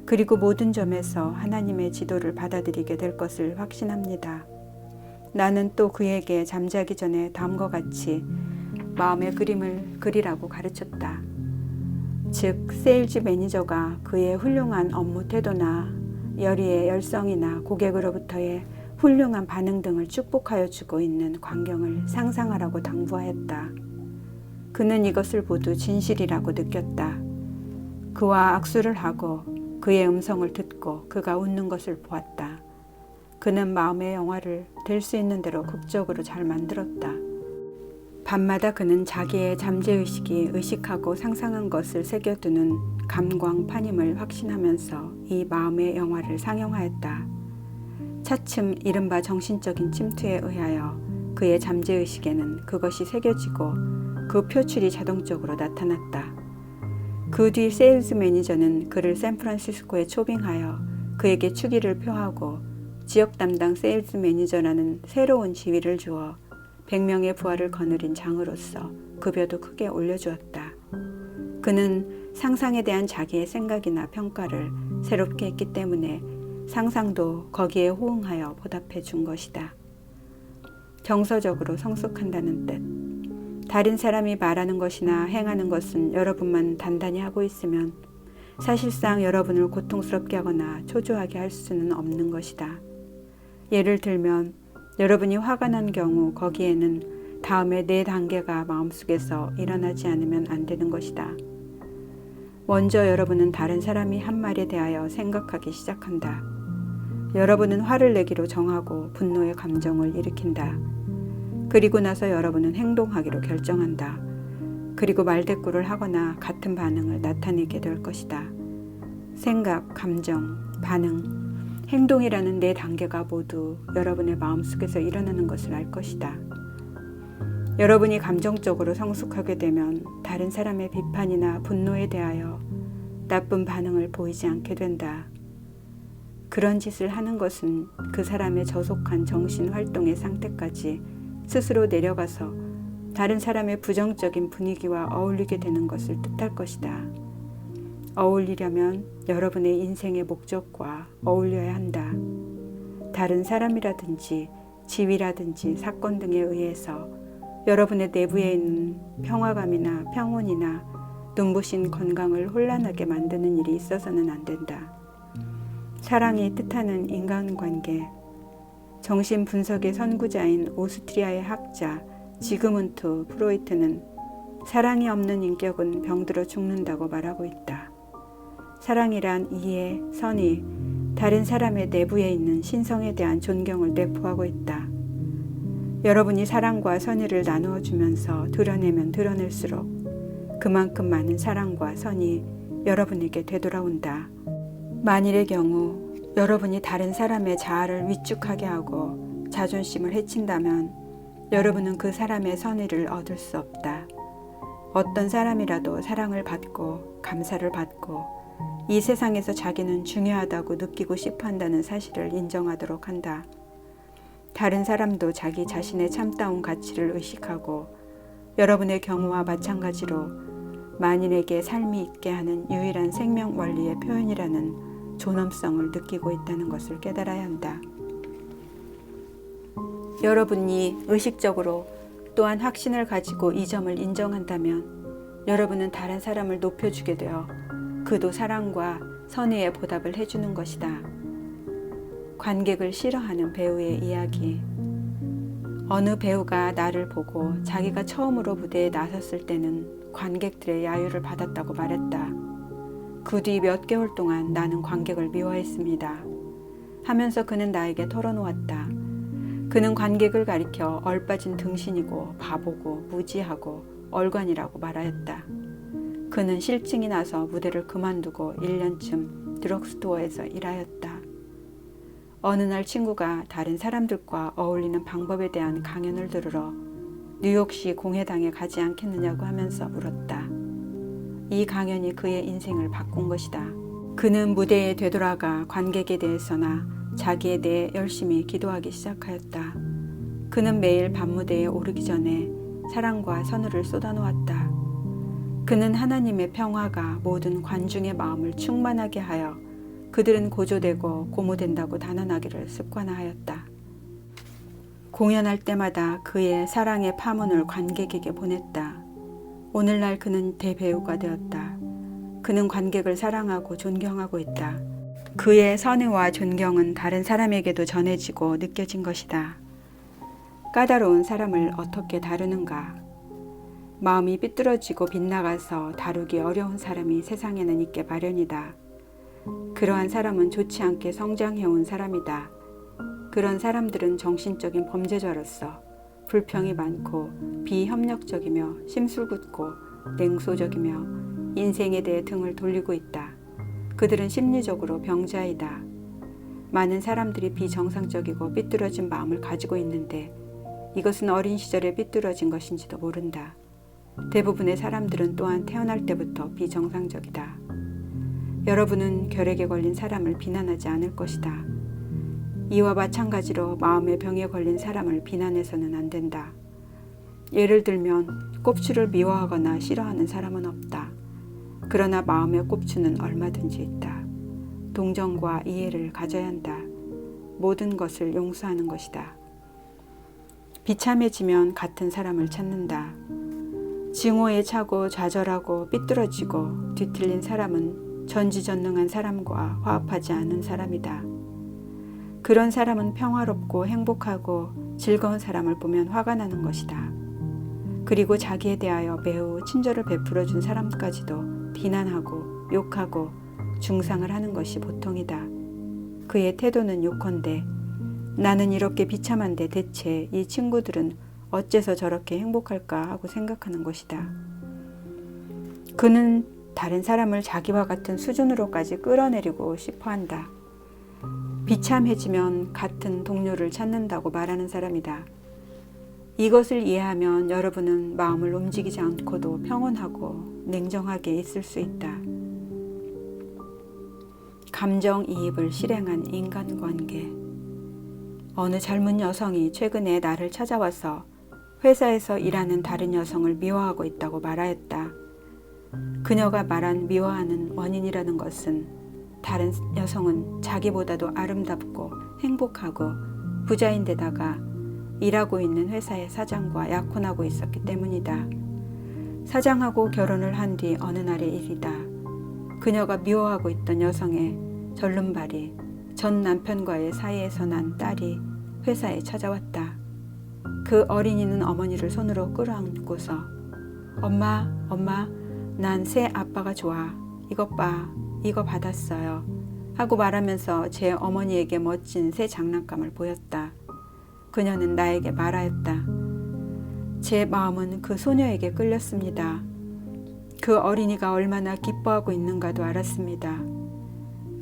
그리고 모든 점에서 하나님의 지도를 받아들이게 될 것을 확신합니다. 나는 또 그에게 잠자기 전에 다음과 같이 마음의 그림을 그리라고 가르쳤다. 즉, 세일즈 매니저가 그의 훌륭한 업무 태도나 열의의 열성이나 고객으로부터의 훌륭한 반응 등을 축복하여 주고 있는 광경을 상상하라고 당부하였다. 그는 이것을 모두 진실이라고 느꼈다. 그와 악수를 하고 그의 음성을 듣고 그가 웃는 것을 보았다. 그는 마음의 영화를 될 수 있는 대로 극적으로 잘 만들었다. 밤마다 그는 자기의 잠재의식이 의식하고 상상한 것을 새겨두는 감광판임을 확신하면서 이 마음의 영화를 상영하였다. 차츰 이른바 정신적인 침투에 의하여 그의 잠재의식에는 그것이 새겨지고 그 표출이 자동적으로 나타났다. 그 뒤 세일즈 매니저는 그를 샌프란시스코에 초빙하여 그에게 추기를 표하고 지역 담당 세일즈 매니저라는 새로운 지위를 주어 100명의 부하를 거느린 장으로서 급여도 크게 올려주었다. 그는 상상에 대한 자기의 생각이나 평가를 새롭게 했기 때문에 상상도 거기에 호응하여 보답해 준 것이다. 정서적으로 성숙한다는 뜻. 다른 사람이 말하는 것이나 행하는 것은 여러분만 단단히 하고 있으면 사실상 여러분을 고통스럽게 하거나 초조하게 할 수는 없는 것이다. 예를 들면 여러분이 화가 난 경우 거기에는 다음에 4단계가 마음속에서 일어나지 않으면 안 되는 것이다. 먼저 여러분은 다른 사람이 한 말에 대하여 생각하기 시작한다. 여러분은 화를 내기로 정하고 분노의 감정을 일으킨다. 그리고 나서 여러분은 행동하기로 결정한다. 그리고 말대꾸를 하거나 같은 반응을 나타내게 될 것이다. 생각, 감정, 반응, 행동이라는 네 단계가 모두 여러분의 마음속에서 일어나는 것을 알 것이다. 여러분이 감정적으로 성숙하게 되면 다른 사람의 비판이나 분노에 대하여 나쁜 반응을 보이지 않게 된다. 그런 짓을 하는 것은 그 사람의 저속한 정신 활동의 상태까지 스스로 내려가서 다른 사람의 부정적인 분위기와 어울리게 되는 것을 뜻할 것이다. 어울리려면 여러분의 인생의 목적과 어울려야 한다. 다른 사람이라든지 지위라든지 사건 등에 의해서 여러분의 내부에 있는 평화감이나 평온이나 눈부신 건강을 혼란하게 만드는 일이 있어서는 안 된다. 사랑이 뜻하는 인간관계, 정신분석의 선구자인 오스트리아의 학자 지그문트 프로이트는 사랑이 없는 인격은 병들어 죽는다고 말하고 있다. 사랑이란 이해, 선의, 다른 사람의 내부에 있는 신성에 대한 존경을 내포하고 있다. 여러분이 사랑과 선의를 나누어 주면서 드러내면 드러낼수록 그만큼 많은 사랑과 선이 여러분에게 되돌아온다. 만일의 경우 여러분이 다른 사람의 자아를 위축하게 하고 자존심을 해친다면 여러분은 그 사람의 선의를 얻을 수 없다. 어떤 사람이라도 사랑을 받고 감사를 받고 이 세상에서 자기는 중요하다고 느끼고 싶어 한다는 사실을 인정하도록 한다. 다른 사람도 자기 자신의 참다운 가치를 의식하고 여러분의 경우와 마찬가지로 만인에게 삶이 있게 하는 유일한 생명 원리의 표현이라는 존엄성을 느끼고 있다는 것을 깨달아야 한다. 여러분이 의식적으로 또한 확신을 가지고 이 점을 인정한다면 여러분은 다른 사람을 높여주게 되어 그도 사랑과 선의의 보답을 해주는 것이다. 관객을 싫어하는 배우의 이야기. 어느 배우가 나를 보고 자기가 처음으로 무대에 나섰을 때는 관객들의 야유를 받았다고 말했다. 그 뒤 몇 개월 동안 나는 관객을 미워했습니다. 하면서 그는 나에게 털어놓았다. 그는 관객을 가리켜 얼빠진 등신이고 바보고 무지하고 얼간이라고 말하였다. 그는 실증이 나서 무대를 그만두고 1년쯤 드럭스토어에서 일하였다. 어느 날 친구가 다른 사람들과 어울리는 방법에 대한 강연을 들으러 뉴욕시 공회당에 가지 않겠느냐고 하면서 물었다. 이 강연이 그의 인생을 바꾼 것이다. 그는 무대에 되돌아가 관객에 대해서나 자기에 대해 열심히 기도하기 시작하였다. 그는 매일 밤무대에 오르기 전에 사랑과 선의를 쏟아놓았다. 그는 하나님의 평화가 모든 관중의 마음을 충만하게 하여 그들은 고조되고 고무된다고 단언하기를 습관화하였다. 공연할 때마다 그의 사랑의 파문을 관객에게 보냈다. 오늘날 그는 대배우가 되었다. 그는 관객을 사랑하고 존경하고 있다. 그의 선의와 존경은 다른 사람에게도 전해지고 느껴진 것이다. 까다로운 사람을 어떻게 다루는가? 마음이 삐뚤어지고 빗나가서 다루기 어려운 사람이 세상에는 있게 마련이다. 그러한 사람은 좋지 않게 성장해온 사람이다. 그런 사람들은 정신적인 범죄자로서 불평이 많고 비협력적이며 심술궂고 냉소적이며 인생에 대해 등을 돌리고 있다. 그들은 심리적으로 병자이다. 많은 사람들이 비정상적이고 삐뚤어진 마음을 가지고 있는데 이것은 어린 시절에 삐뚤어진 것인지도 모른다. 대부분의 사람들은 또한 태어날 때부터 비정상적이다. 여러분은 결핵에 걸린 사람을 비난하지 않을 것이다. 이와 마찬가지로 마음의 병에 걸린 사람을 비난해서는 안 된다. 예를 들면 꼽추를 미워하거나 싫어하는 사람은 없다. 그러나 마음의 꼽추는 얼마든지 있다. 동정과 이해를 가져야 한다. 모든 것을 용서하는 것이다. 비참해지면 같은 사람을 찾는다. 증오에 차고 좌절하고 삐뚤어지고 뒤틀린 사람은 전지전능한 사람과 화합하지 않은 사람이다. 그런 사람은 평화롭고 행복하고 즐거운 사람을 보면 화가 나는 것이다. 그리고 자기에 대하여 매우 친절을 베풀어 준 사람까지도 비난하고 욕하고 중상을 하는 것이 보통이다. 그의 태도는 요컨대 나는 이렇게 비참한데 대체 이 친구들은 어째서 저렇게 행복할까 하고 생각하는 것이다. 그는 다른 사람을 자기와 같은 수준으로까지 끌어내리고 싶어 한다. 비참해지면 같은 동료를 찾는다고 말하는 사람이다. 이것을 이해하면 여러분은 마음을 움직이지 않고도 평온하고 냉정하게 있을 수 있다. 감정이입을 실행한 인간관계. 어느 젊은 여성이 최근에 나를 찾아와서 회사에서 일하는 다른 여성을 미워하고 있다고 말하였다. 그녀가 말한 미워하는 원인이라는 것은 다른 여성은 자기보다도 아름답고 행복하고 부자인데다가 일하고 있는 회사의 사장과 약혼하고 있었기 때문이다. 사장하고 결혼을 한 뒤 어느 날의 일이다. 그녀가 미워하고 있던 여성의 절름발이 전 남편과의 사이에서 난 딸이 회사에 찾아왔다. 그 어린이는 어머니를 손으로 끌어안고서 엄마, 난 새 아빠가 좋아. 이것 봐, 이거 받았어요. 하고 말하면서 제 어머니에게 멋진 새 장난감을 보였다. 그녀는 나에게 말하였다. 제 마음은 그 소녀에게 끌렸습니다. 그 어린이가 얼마나 기뻐하고 있는가도 알았습니다.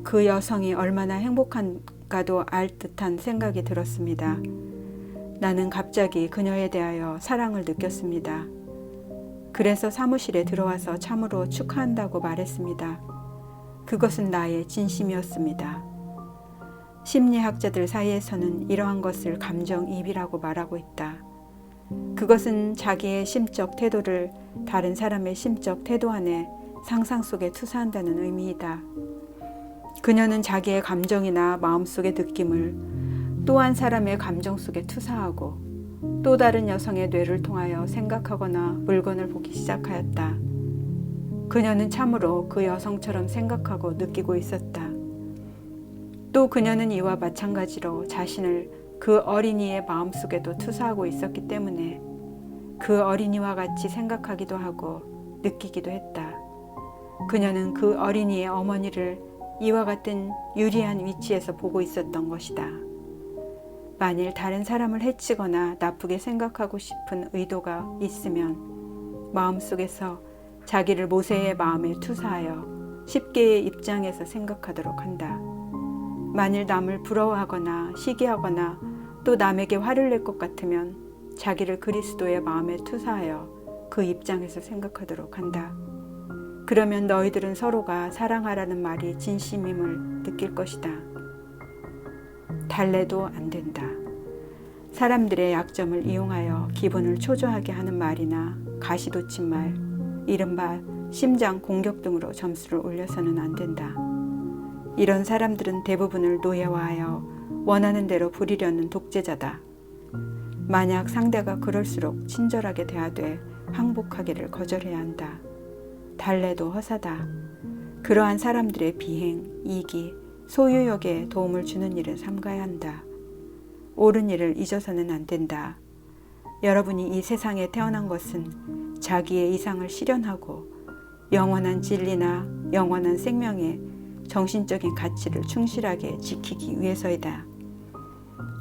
그 여성이 얼마나 행복한가도 알 듯한 생각이 들었습니다. 나는 갑자기 그녀에 대하여 사랑을 느꼈습니다. 그래서 사무실에 들어와서 참으로 축하한다고 말했습니다. 그것은 나의 진심이었습니다. 심리학자들 사이에서는 이러한 것을 감정이입이라고 말하고 있다. 그것은 자기의 심적 태도를 다른 사람의 심적 태도 안에 상상 속에 투사한다는 의미이다. 그녀는 자기의 감정이나 마음속의 느낌을 또 한 사람의 감정 속에 투사하고 또 다른 여성의 뇌를 통하여 생각하거나 물건을 보기 시작하였다. 그녀는 참으로 그 여성처럼 생각하고 느끼고 있었다. 또 그녀는 이와 마찬가지로 자신을 그 어린이의 마음속에도 투사하고 있었기 때문에 그 어린이와 같이 생각하기도 하고 느끼기도 했다. 그녀는 그 어린이의 어머니를 이와 같은 유리한 위치에서 보고 있었던 것이다. 만일 다른 사람을 해치거나 나쁘게 생각하고 싶은 의도가 있으면 마음속에서 자기를 모세의 마음에 투사하여 십계의 입장에서 생각하도록 한다. 만일 남을 부러워하거나 시기하거나 또 남에게 화를 낼 것 같으면 자기를 그리스도의 마음에 투사하여 그 입장에서 생각하도록 한다. 그러면 너희들은 서로가 사랑하라는 말이 진심임을 느낄 것이다. 달래도 안 된다. 사람들의 약점을 이용하여 기분을 초조하게 하는 말이나 가시돋친 말, 이른바 심장 공격 등으로 점수를 올려서는 안 된다. 이런 사람들은 대부분을 노예화하여 원하는 대로 부리려는 독재자다. 만약 상대가 그럴수록 친절하게 대하되 항복하기를 거절해야 한다. 달래도 허사다. 그러한 사람들의 비행, 이기, 소유욕에 도움을 주는 일을 삼가야 한다. 옳은 일을 잊어서는 안 된다. 여러분이 이 세상에 태어난 것은 자기의 이상을 실현하고 영원한 진리나 영원한 생명의 정신적인 가치를 충실하게 지키기 위해서이다.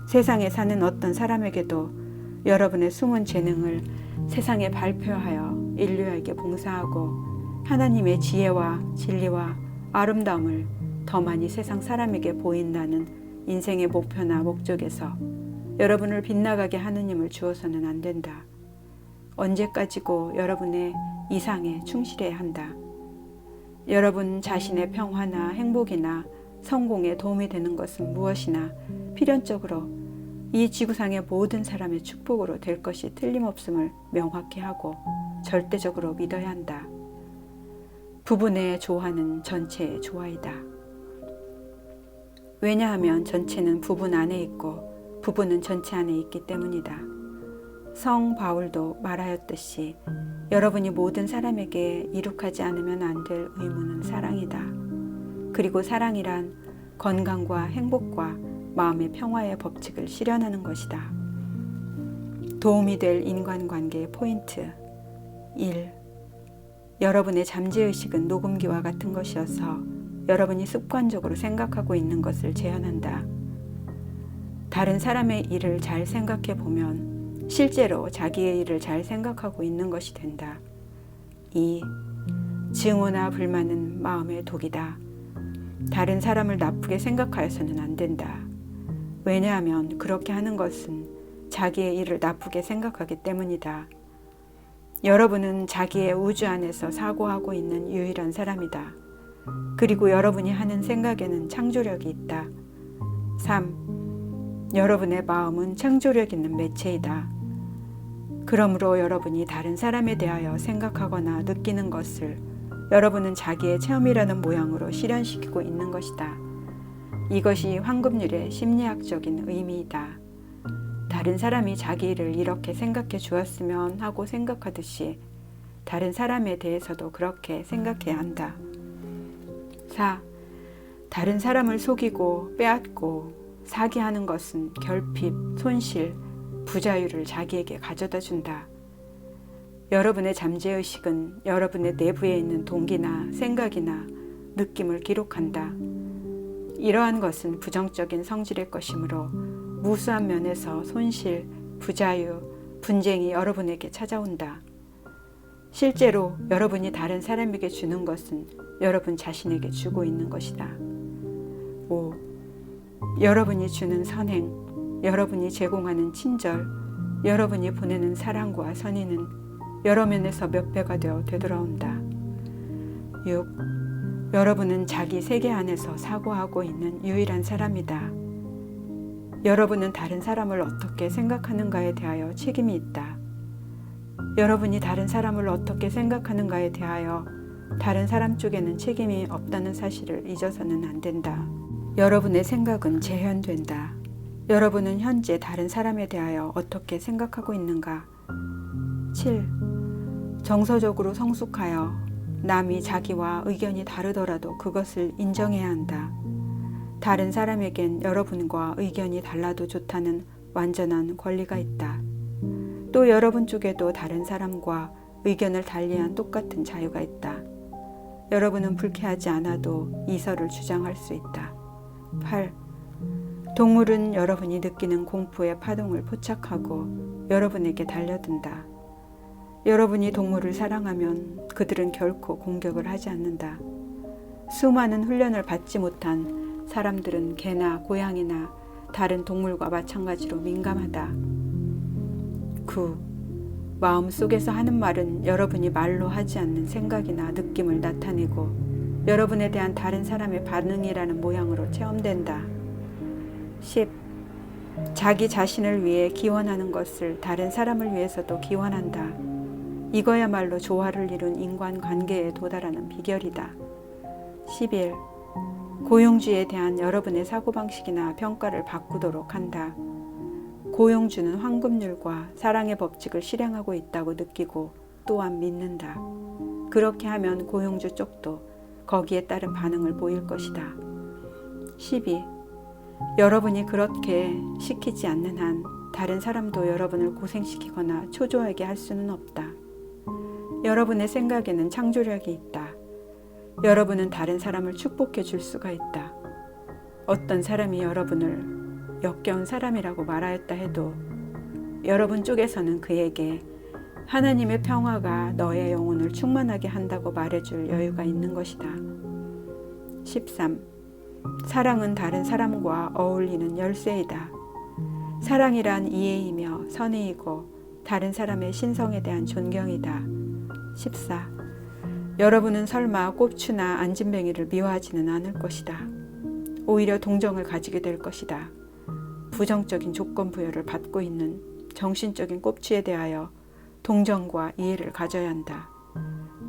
세상에 사는 어떤 사람에게도 여러분의 숨은 재능을 세상에 발표하여 인류에게 봉사하고 하나님의 지혜와 진리와 아름다움을 더 많이 세상 사람에게 보인다는 인생의 목표나 목적에서 여러분을 빗나가게 하느님을 주어서는 안 된다. 언제까지고 여러분의 이상에 충실해야 한다. 여러분 자신의 평화나 행복이나 성공에 도움이 되는 것은 무엇이나 필연적으로 이 지구상의 모든 사람의 축복으로 될 것이 틀림없음을 명확히 하고 절대적으로 믿어야 한다. 부분의 조화는 전체의 조화이다. 왜냐하면 전체는 부분 안에 있고 부분은 전체 안에 있기 때문이다. 성 바울도 말하였듯이 여러분이 모든 사람에게 이룩하지 않으면 안 될 의무는 사랑이다. 그리고 사랑이란 건강과 행복과 마음의 평화의 법칙을 실현하는 것이다. 도움이 될 인간관계의 포인트 1. 여러분의 잠재의식은 녹음기와 같은 것이어서 여러분이 습관적으로 생각하고 있는 것을 제한한다. 다른 사람의 일을 잘 생각해 보면 실제로 자기의 일을 잘 생각하고 있는 것이 된다. 2. 증오나 불만은 마음의 독이다. 다른 사람을 나쁘게 생각하여서는 안 된다. 왜냐하면 그렇게 하는 것은 자기의 일을 나쁘게 생각하기 때문이다. 여러분은 자기의 우주 안에서 사고하고 있는 유일한 사람이다. 그리고 여러분이 하는 생각에는 창조력이 있다. 3. 여러분의 마음은 창조력 있는 매체이다. 그러므로 여러분이 다른 사람에 대하여 생각하거나 느끼는 것을 여러분은 자기의 체험이라는 모양으로 실현시키고 있는 것이다. 이것이 황금률의 심리학적인 의미이다. 다른 사람이 자기 일을 이렇게 생각해 주었으면 하고 생각하듯이 다른 사람에 대해서도 그렇게 생각해야 한다. 4. 다른 사람을 속이고 빼앗고 사기하는 것은 결핍, 손실, 부자유를 자기에게 가져다 준다. 여러분의 잠재의식은 여러분의 내부에 있는 동기나 생각이나 느낌을 기록한다. 이러한 것은 부정적인 성질의 것이므로 무수한 면에서 손실, 부자유, 분쟁이 여러분에게 찾아온다. 실제로 여러분이 다른 사람에게 주는 것은 여러분 자신에게 주고 있는 것이다. 5. 여러분이 주는 선행, 여러분이 제공하는 친절, 여러분이 보내는 사랑과 선의는 여러 면에서 몇 배가 되어 되돌아온다. 6. 여러분은 자기 세계 안에서 사고하고 있는 유일한 사람이다. 여러분은 다른 사람을 어떻게 생각하는가에 대하여 책임이 있다. 여러분이 다른 사람을 어떻게 생각하는가에 대하여 다른 사람 쪽에는 책임이 없다는 사실을 잊어서는 안 된다. 여러분의 생각은 재현된다. 여러분은 현재 다른 사람에 대하여 어떻게 생각하고 있는가? 7. 정서적으로 성숙하여 남이 자기와 의견이 다르더라도 그것을 인정해야 한다. 다른 사람에겐 여러분과 의견이 달라도 좋다는 완전한 권리가 있다. 또 여러분 쪽에도 다른 사람과 의견을 달리한 똑같은 자유가 있다. 여러분은 불쾌하지 않아도 이설을 주장할 수 있다. 8. 동물은 여러분이 느끼는 공포의 파동을 포착하고 여러분에게 달려든다. 여러분이 동물을 사랑하면 그들은 결코 공격을 하지 않는다. 수많은 훈련을 받지 못한 사람들은 개나 고양이나 다른 동물과 마찬가지로 민감하다. 9. 마음속에서 하는 말은 여러분이 말로 하지 않는 생각이나 느낌을 나타내고 여러분에 대한 다른 사람의 반응이라는 모양으로 체험된다. 10. 자기 자신을 위해 기원하는 것을 다른 사람을 위해서도 기원한다. 이거야말로 조화를 이룬 인간관계에 도달하는 비결이다. 11. 고용주에 대한 여러분의 사고방식이나 평가를 바꾸도록 한다. 고용주는 황금률과 사랑의 법칙을 실행하고 있다고 느끼고 또한 믿는다. 그렇게 하면 고용주 쪽도 거기에 따른 반응을 보일 것이다. 12. 여러분이 그렇게 시키지 않는 한 다른 사람도 여러분을 고생시키거나 초조하게 할 수는 없다. 여러분의 생각에는 창조력이 있다. 여러분은 다른 사람을 축복해 줄 수가 있다. 어떤 사람이 여러분을 역겨운 사람이라고 말하였다 해도 여러분 쪽에서는 그에게 하나님의 평화가 너의 영혼을 충만하게 한다고 말해줄 여유가 있는 것이다. 13. 사랑은 다른 사람과 어울리는 열쇠이다. 사랑이란 이해이며 선의이고 다른 사람의 신성에 대한 존경이다. 14. 여러분은 설마 꼽추나 안진뱅이를 미워하지는 않을 것이다. 오히려 동정을 가지게 될 것이다. 부정적인 조건 부여를 받고 있는 정신적인 꼽추에 대하여 동정과 이해를 가져야 한다.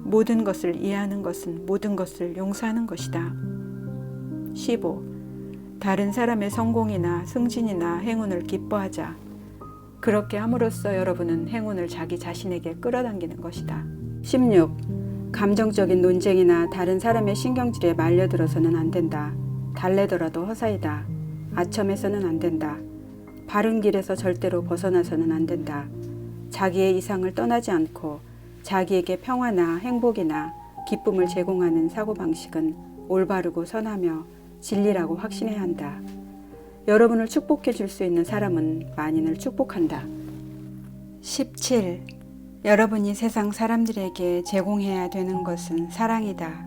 모든 것을 이해하는 것은 모든 것을 용서하는 것이다. 15. 다른 사람의 성공이나 승진이나 행운을 기뻐하자. 그렇게 함으로써 여러분은 행운을 자기 자신에게 끌어당기는 것이다. 16. 감정적인 논쟁이나 다른 사람의 신경질에 말려들어서는 안 된다. 달래더라도 허사이다. 아첨해서는 안 된다. 바른 길에서 절대로 벗어나서는 안 된다. 자기의 이상을 떠나지 않고 자기에게 평화나 행복이나 기쁨을 제공하는 사고방식은 올바르고 선하며 진리라고 확신해야 한다. 여러분을 축복해 줄 수 있는 사람은 만인을 축복한다. 17. 여러분이 세상 사람들에게 제공해야 되는 것은 사랑이다.